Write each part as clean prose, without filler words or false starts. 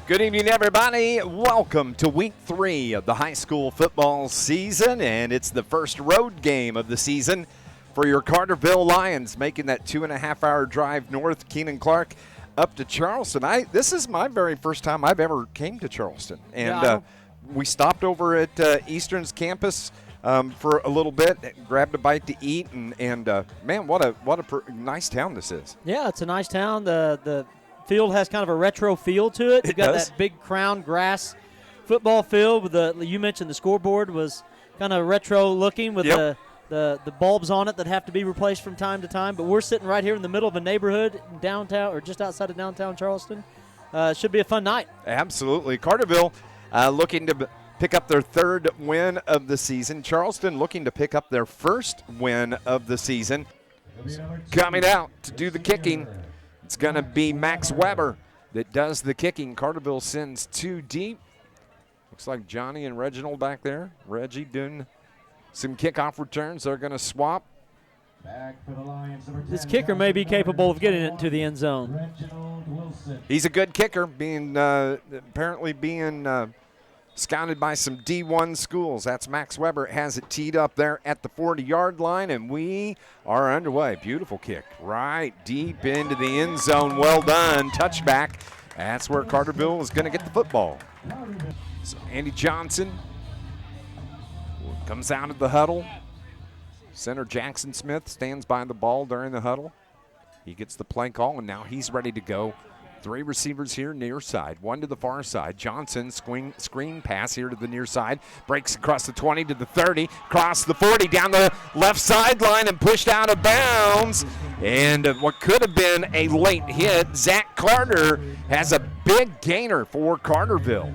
Good evening, everybody. Welcome to week 3 of the high school football season, and it's the first road game of the season for your Carterville Lions, making that 2.5-hour drive north, Keenan Clark, up to Charleston. This is my very first time I've ever came to Charleston, and we stopped over at Eastern's campus for a little bit, grabbed a bite to eat, and man, what a nice town this is. Yeah, it's a nice town. The field has kind of a retro feel to it. You've got that big crown grass football field with you mentioned the scoreboard was kind of retro looking with the bulbs on it that have to be replaced from time to time. But we're sitting right here in the middle of a neighborhood in downtown or just outside of downtown Charleston. It should be a fun night. Absolutely. Carterville looking to pick up their 3rd win of the season. Charleston looking to pick up their 1st win of the season. Coming out to do the kicking, it's going to be Max Weber that does the kicking. Carterville sends 2 deep. Looks like Johnny and Reginald back there. Reggie doing some kickoff returns. They're going to swap. This kicker may be capable of getting it into the end zone. He's a good kicker, apparently being scouted by some D1 schools. That's Max Weber. Has it teed up there at the 40-yard line, and we are underway. Beautiful kick right deep into the end zone. Well done. Touchback. That's where Carterville is going to get the football. So Andy Johnson comes out of the huddle. Center Jackson Smith stands by the ball during the huddle. He gets the play call, and now he's ready to go. 3 receivers here near side, 1 to the far side. Johnson screen pass here to the near side, breaks across the 20 to the 30, across the 40, down the left sideline and pushed out of bounds. And what could have been a late hit, Zach Carter has a big gainer for Carterville.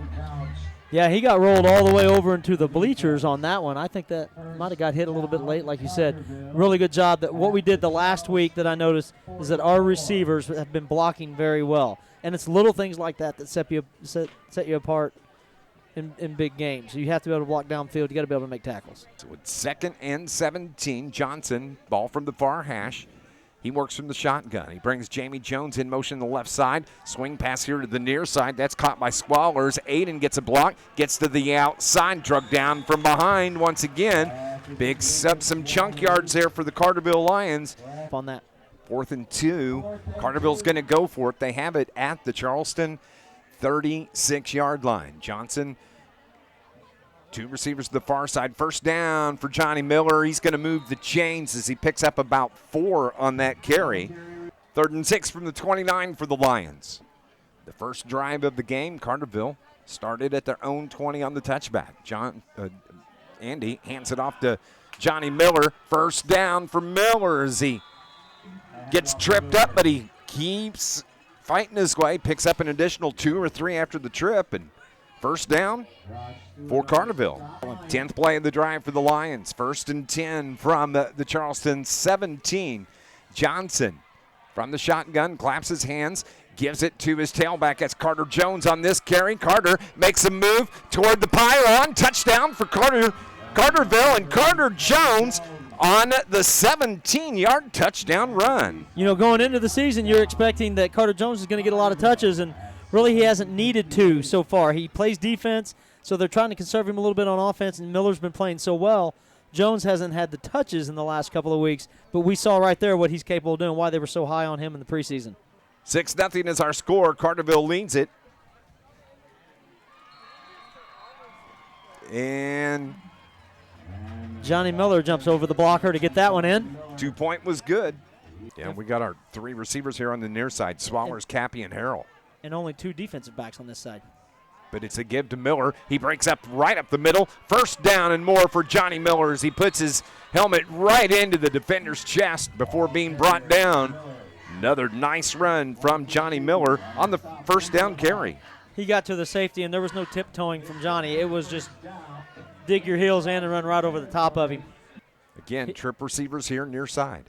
Yeah, he got rolled all the way over into the bleachers on that one. I think that might have got hit a little bit late, like you said. Really good job. That what we did the last week that I noticed is that our receivers have been blocking very well. And it's little things like that that set you apart in big games. You have to be able to block downfield. You got to be able to make tackles. So it's 2nd and 17. Johnson, ball from the far hash. He works from the shotgun. He brings Jamie Jones in motion to the left side. Swing pass here to the near side. That's caught by Squallers. Aiden gets a block. Gets to the outside. Drug down from behind once again. Big some chunk yards there for the Carterville Lions. On that. 4th and 2. Carterville's going to go for it. They have it at the Charleston 36-yard line. Johnson, 2 receivers to the far side. First down for Johnny Miller. He's going to move the chains as he picks up about 4 on that carry. 3rd and 6 from the 29 for the Lions. The first drive of the game, Carterville started at their own 20 on the touchback. Andy hands it off to Johnny Miller. First down for Miller as he gets tripped up, but he keeps fighting his way. Picks up an additional 2 or 3 after the trip, and first down for Carterville. 10th play of the drive for the Lions. 1st and 10 from the Charleston 17. Johnson from the shotgun, claps his hands, gives it to his tailback. That's Carter Jones on this carry. Carter makes a move toward the pylon. Touchdown for Carterville, and Carter Jones on the 17-yard touchdown run. You know, going into the season, you're expecting that Carter Jones is going to get a lot of touches, and really he hasn't needed to so far. He plays defense, so they're trying to conserve him a little bit on offense, and Miller's been playing so well. Jones hasn't had the touches in the last couple of weeks, but we saw right there what he's capable of doing, why they were so high on him in the preseason. 6-0 is our score. Carterville leads it. And Johnny Miller jumps over the blocker to get that one in. 2-point was good. Yeah, we got our 3 receivers here on the near side, Swallers, Cappy, and Harrell. And only 2 defensive backs on this side. But it's a give to Miller. He breaks up right up the middle. First down and more for Johnny Miller as he puts his helmet right into the defender's chest before being brought down. Another nice run from Johnny Miller on the first down carry. He got to the safety, and there was no tiptoeing from Johnny. It was just dig your heels in and run right over the top of him. Again, trip receivers here near side.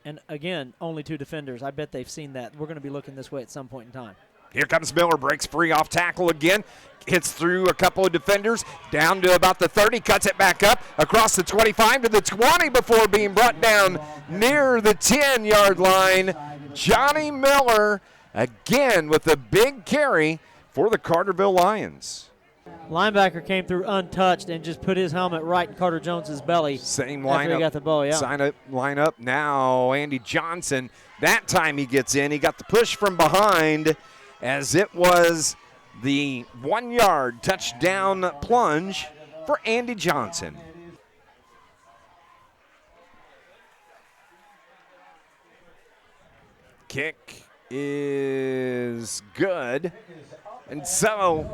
And again, only 2 defenders. I bet they've seen that. We're going to be looking this way at some point in time. Here comes Miller, breaks free off tackle again, hits through a couple of defenders, down to about the 30, cuts it back up, across the 25 to the 20 before being brought down near the 10-yard line. Johnny Miller, again with a big carry for the Carterville Lions. Linebacker came through untouched and just put his helmet right in Carter Jones's belly. Same after lineup. he got the ball, yeah. Line up now. Andy Johnson. That time he gets in. He got the push from behind as it was the 1-yard touchdown plunge for Andy Johnson. Kick is good. And so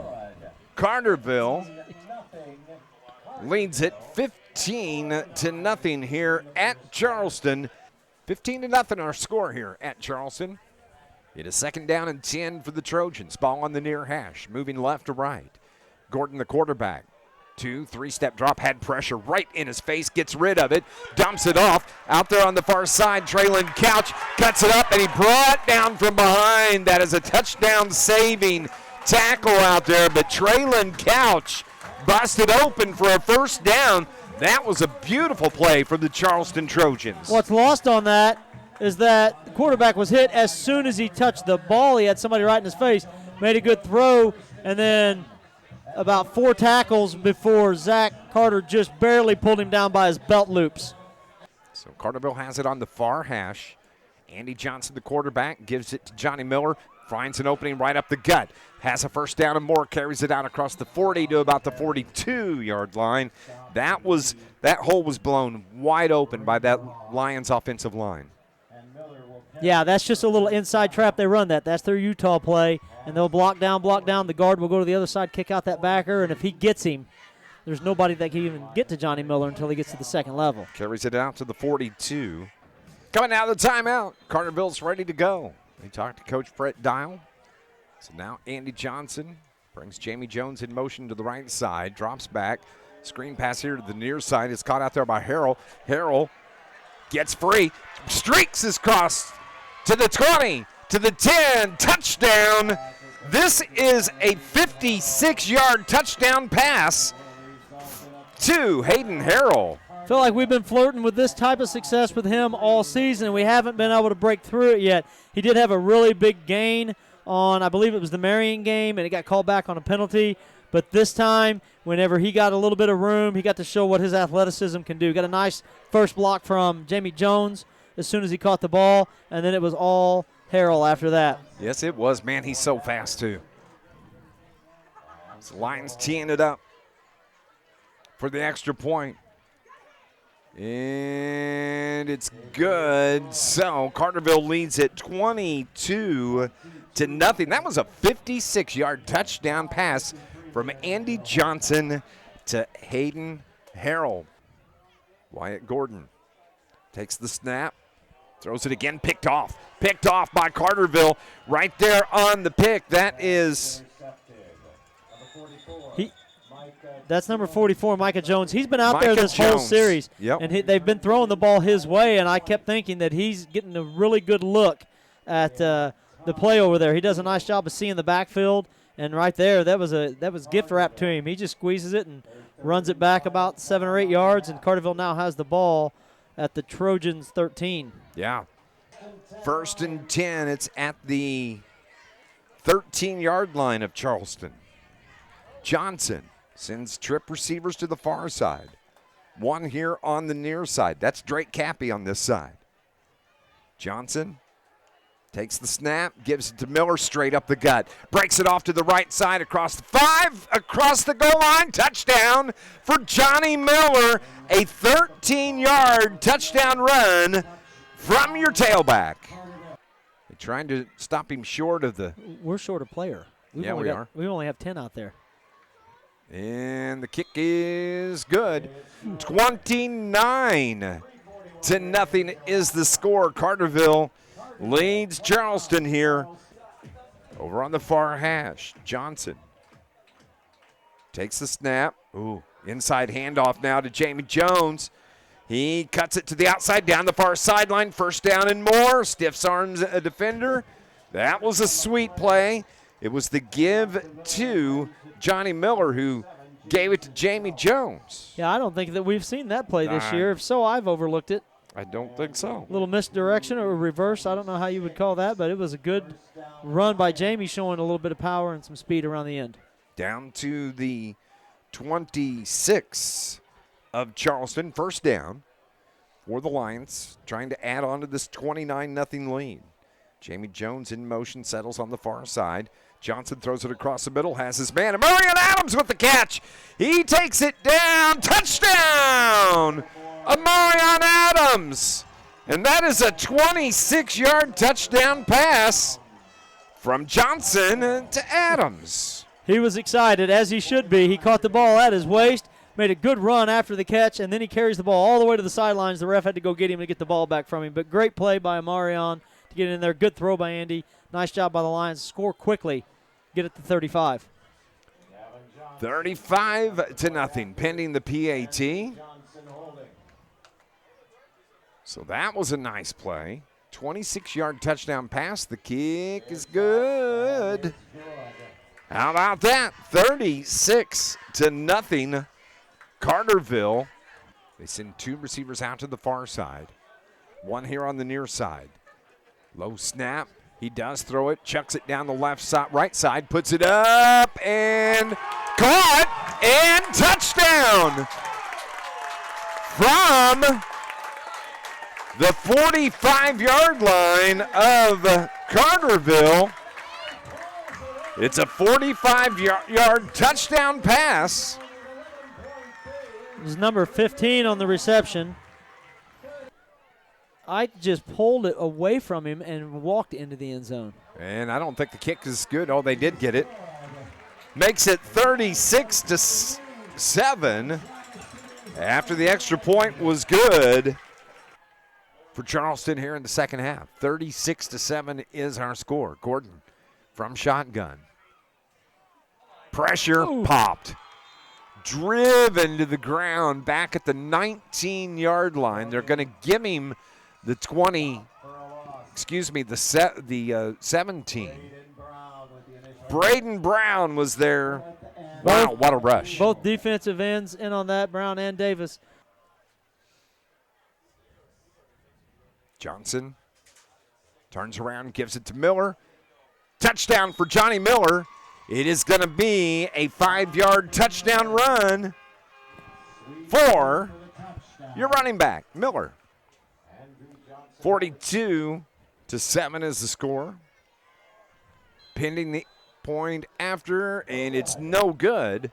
Carterville leads it 15-0 here at Charleston. 15-0 our score here at Charleston. It is 2nd down and 10 for the Trojans. Ball on the near hash, moving left to right. Gordon, the quarterback. 2-3-step drop, had pressure right in his face, gets rid of it, dumps it off. Out there on the far side, Traylon Couch cuts it up, and he brought down from behind. That is a touchdown-saving tackle out there, but Traylon Couch busted open for a first down. That was a beautiful play for the Charleston Trojans. What's lost on that is that the quarterback was hit as soon as he touched the ball. He had somebody right in his face, made a good throw, and then about 4 tackles before Zach Carter just barely pulled him down by his belt loops. So Carterville has it on the far hash. Andy Johnson, the quarterback, gives it to Johnny Miller, finds an opening right up the gut. Has a first down and more, carries it out across the 40 to about the 42-yard line. That hole was blown wide open by that Lions offensive line. Yeah, that's just a little inside trap they run that. That's their Utah play, and they'll block down. The guard will go to the other side, kick out that backer, and if he gets him, there's nobody that can even get to Johnny Miller until he gets to the second level. Carries it out to the 42. Coming out of the timeout, Carterville's ready to go. They talked to Coach Brett Dial. So now Andy Johnson brings Jamie Jones in motion to the right side, drops back. Screen pass here to the near side. It's caught out there by Harrell. Harrell gets free, streaks across to the 20, to the 10, touchdown. This is a 56-yard touchdown pass to Hayden Harrell. I feel like we've been flirting with this type of success with him all season, and we haven't been able to break through it yet. He did have a really big gain on, I believe it was the Marion game, and it got called back on a penalty. But this time, whenever he got a little bit of room, he got to show what his athleticism can do. Got a nice first block from Jamie Jones as soon as he caught the ball, and then it was all Harrell after that. Yes, it was. Man, he's so fast, too. So Lions teeing it up for the extra point. And it's good. So Carterville leads it 22-0. That was a 56-yard touchdown pass from Andy Johnson to Hayden Harrell. Wyatt Gordon takes the snap, throws it again, picked off by Carterville right there on the pick. That is That's number 44, Micah Jones. He's been out there this whole series, and they've been throwing the ball his way, and I kept thinking that he's getting a really good look at the play over there. He does a nice job of seeing the backfield, and right there, that was gift wrap to him. He just squeezes it and runs it back about 7 or 8 yards, and Carterville now has the ball at the Trojans 13. Yeah. 1st and 10. It's at the 13-yard line of Charleston. Johnson sends trip receivers to the far side. One here on the near side. That's Drake Cappy on this side. Johnson takes the snap, gives it to Miller straight up the gut. Breaks it off to the right side across the 5, across the goal line. Touchdown for Johnny Miller. A 13-yard touchdown run from your tailback. They're trying to stop him short of the... We're short a player. We are. We only have 10 out there. And the kick is good. 29-0 is the score. Carterville leads Charleston here. Over on the far hash, Johnson takes the snap. Ooh, inside handoff now to Jamie Jones. He cuts it to the outside, down the far sideline. First down and more. Stiffs arms a defender. That was a sweet play. It was the give to Johnny Miller, who gave it to Jamie Jones. Yeah, I don't think that we've seen that play this year. If so, I've overlooked it. I don't think so. A little misdirection or reverse. I don't know how you would call that, but it was a good run by Jamie, showing a little bit of power and some speed around the end. Down to the 26 of Charleston. First down for the Lions, trying to add on to this 29-0 lead. Jamie Jones in motion, settles on the far side. Johnson throws it across the middle, has his man. Amarian Adams with the catch. He takes it down. Touchdown! Amarian Adams. And that is a 26-yard touchdown pass from Johnson to Adams. He was excited, as he should be. He caught the ball at his waist, made a good run after the catch, and then he carries the ball all the way to the sidelines. The ref had to go get him to get the ball back from him. But great play by Amarian to get in there. Good throw by Andy. Nice job by the Lions. Score quickly. Get it to 35. 35-0, pending the PAT. So that was a nice play. 26-yard touchdown pass. The kick is good. How about that? 36-0. Carterville. They send two receivers out to the far side. One here on the near side. Low snap. He does throw it, chucks it down the left side, right side, puts it up and caught and touchdown from the 45-yard line of Carterville. It's a 45-yard touchdown pass. It was number 15 on the reception. I just pulled it away from him and walked into the end zone. And I don't think the kick is good. Oh, they did get it. Makes it 36-7 after the extra point was good for Charleston here in the second half. 36-7 is our score. Gordon from shotgun. Pressure popped. Driven to the ground back at the 19-yard line. They're going to give him the 17. Braden Brown was there. Wow, what a rush. Both defensive ends in on that, Brown and Davis. Johnson turns around, gives it to Miller. Touchdown for Johnny Miller. It is going to be a 5-yard touchdown run for your running back, Miller. 42-7 is the score. Pending the point after, and it's no good.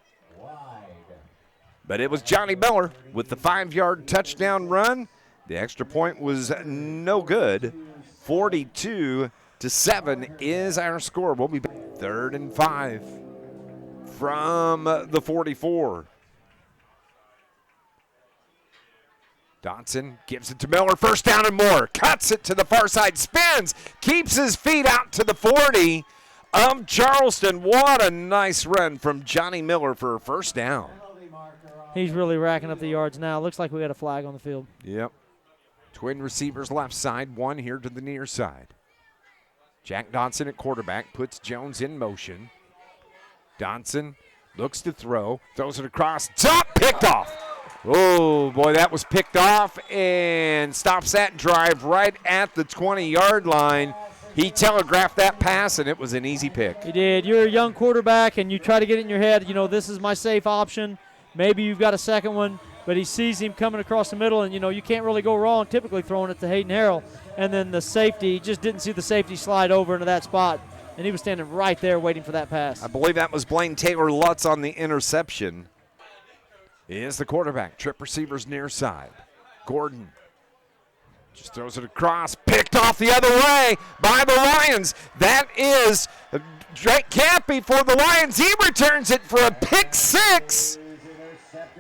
But it was Johnny Miller with the 5-yard touchdown run. The extra point was no good. 42-7 is our score. We'll be back 3rd and 5 from the 44. Dotson gives it to Miller. First down and more. Cuts it to the far side. Spins. Keeps his feet out to the 40 of Charleston. What a nice run from Johnny Miller for a first down. He's really racking up the yards now. Looks like we got a flag on the field. Yep. Twin receivers left side. One here to the near side. Jack Dotson at quarterback. Puts Jones in motion. Dotson looks to throw. Throws it across. Top. Picked off. Oh, boy, that was picked off and stops that drive right at the 20-yard line. He telegraphed that pass, and it was an easy pick. He did. You're a young quarterback, and you try to get it in your head, this is my safe option. Maybe you've got a second one, but he sees him coming across the middle, and, you can't really go wrong typically throwing it to Hayden Harrell. And then the safety, just didn't see the safety slide over into that spot, and he was standing right there waiting for that pass. I believe that was Blaine Taylor Lutz on the interception. He is the quarterback. Trip receivers near side. Gordon just throws it across. Picked off the other way by the Lions. That is Drake Campy for the Lions. He returns it for a pick six.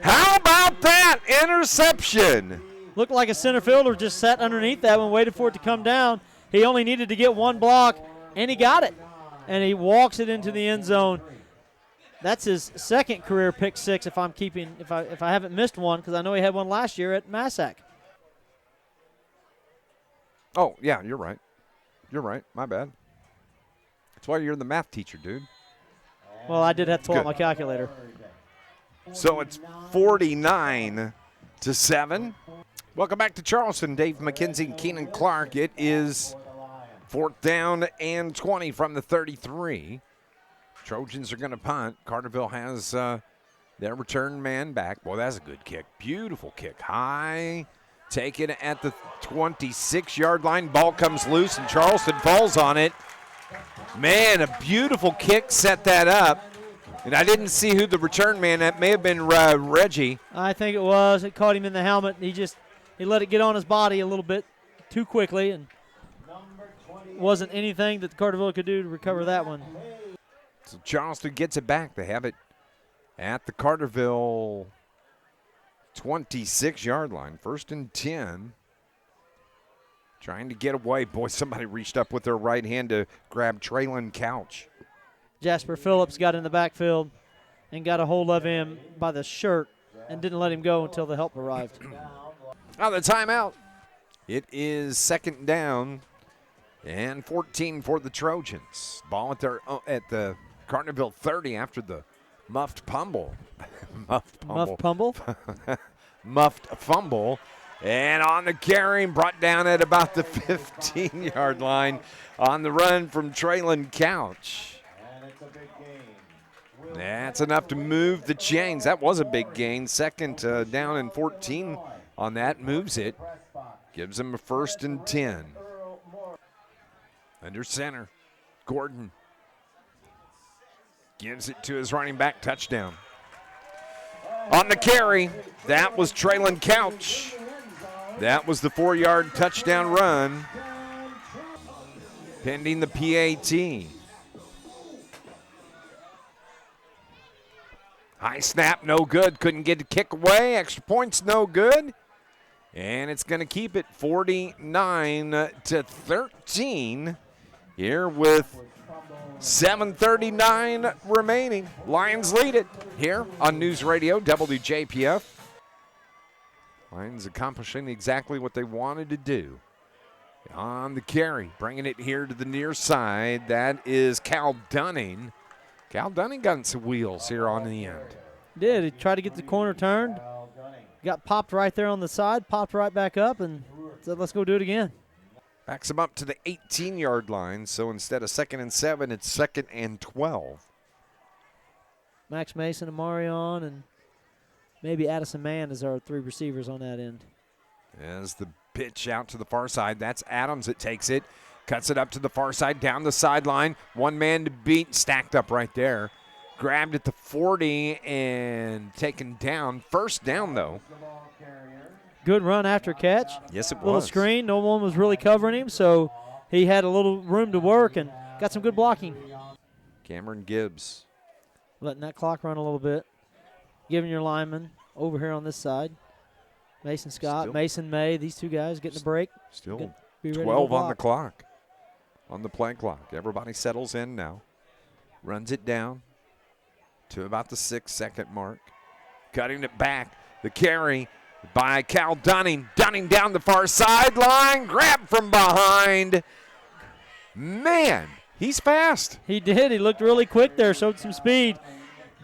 How about that interception? Looked like a center fielder just sat underneath that one, waited for it to come down. He only needed to get one block, and he got it. And he walks it into the end zone. That's his second career pick six if I haven't missed one, because I know he had one last year at Massac. Oh, yeah, you're right. You're right. My bad. That's why you're the math teacher, dude. Well, I did have to pull out my calculator. So it's 49 7. Welcome back to Charleston. Dave McKenzie and Keenan Clark. It is 4th down and 20 from the 33. Trojans are going to punt. Carterville has their return man back. Boy, that's a good kick. Beautiful kick. High. Taken at the 26-yard line. Ball comes loose, and Charleston falls on it. Man, a beautiful kick set that up. And I didn't see who the return man, that may have been Reggie. I think it was. It caught him in the helmet. He let it get on his body a little bit too quickly, and wasn't anything that Carterville could do to recover that one. So Charleston gets it back. They have it at the Carterville 26-yard line. 1st and 10. Trying to get away. Boy, somebody reached up with their right hand to grab Traylon Couch. Jasper Phillips got in the backfield and got a hold of him by the shirt and didn't let him go until the help arrived. Now the timeout. It is 2nd down and 14 for the Trojans. Ball at the Carterville 30 after the muffed fumble. Muffed fumble. And on the carry, brought down at about the 15-yard line on the run from Traylon Couch. That's enough to move the chains. That was a big gain. 2nd down and 14 on that. Moves it. Gives them a 1st and 10. Under center, Gordon gives it to his running back. Touchdown. On the carry, that was Traylon Couch. That was the 4-yard touchdown run. Pending the PAT. High snap, no good. Couldn't get the kick away. Extra points, no good. And it's going to keep it 49-13 here with 7:39 remaining. Lions lead it here on News Radio WJPF. Lions accomplishing exactly what they wanted to do. On the carry, bringing it here to the near side. That is Cal Dunning. Cal Dunning got some wheels here on the end. Did. He tried to get the corner turned. Got popped right there on the side, popped right back up, and said, let's go do it again. Backs him up to the 18-yard line, so instead of 2nd and 7, it's 2nd and 12. Max Mason, Amarion, and maybe Addison Mann is our 3 receivers on that end. As the pitch out to the far side, that's Adams that takes it. Cuts it up to the far side, down the sideline. One man to beat, stacked up right there. Grabbed at the 40 and taken down. 1st down, though. Good run after catch. Yes, it was. Little screen. No one was really covering him, so he had a little room to work and got some good blocking. Cameron Gibbs. Letting that clock run a little bit. Giving your lineman over here on this side. Mason Scott, Mason May, these 2 guys getting a break. Still 12 on the clock. On the play clock. Everybody settles in now. Runs it down to about the 6-second mark. Cutting it back. The carry by Cal Dunning. Dunning down the far sideline. Grab from behind. Man, he's fast. He did. He looked really quick there. Showed some speed.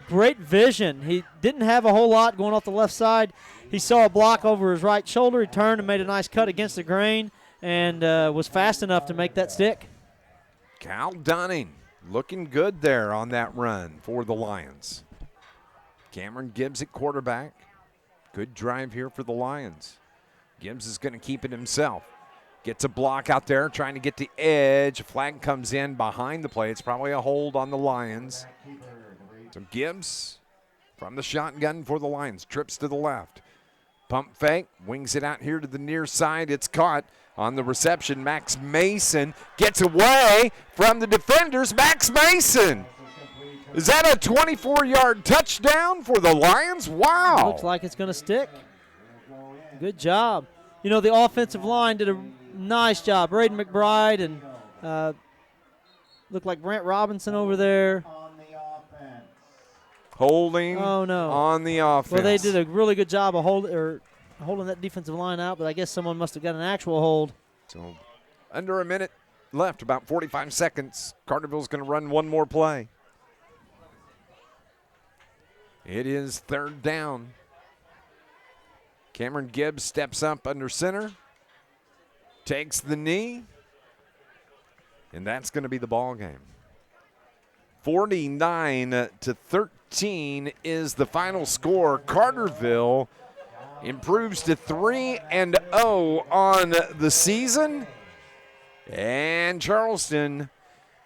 Great vision. He didn't have a whole lot going off the left side. He saw a block over his right shoulder. He turned and made a nice cut against the grain and was fast enough to make that stick. Cal Dunning looking good there on that run for the Lions. Cameron Gibbs at quarterback. Good drive here for the Lions. Gibbs is going to keep it himself. Gets a block out there, trying to get the edge. A flag comes in behind the play. It's probably a hold on the Lions. So Gibbs from the shotgun for the Lions. Trips to the left. Pump fake. Wings it out here to the near side. It's caught on the reception. Max Mason gets away from the defenders. Max Mason. Is that a 24-yard touchdown for the Lions? Wow. Looks like it's going to stick. Good job. You know, the offensive line did a nice job. Braden McBride and looked like Brent Robinson over there. Holding no. on the offense. Well, they did a really good job of holding that defensive line out, but I guess someone must have got an actual hold. So under a minute left, about 45 seconds. Carterville's going to run one more play. It is 3rd down. Cameron Gibbs steps up under center, takes the knee, and that's going to be the ball game. 49-13 is the final score. Carterville improves to 3-0 on the season. And Charleston,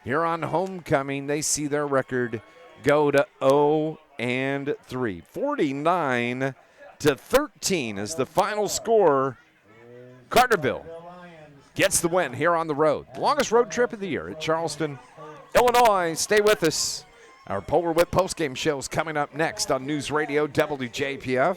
here on homecoming, they see their record go to 0-3. 49-13 is the final score. Carterville gets the win here on the road. The longest road trip of the year at Charleston, Illinois. Stay with us. Our Polar Whip postgame show is coming up next on News Radio WJPF.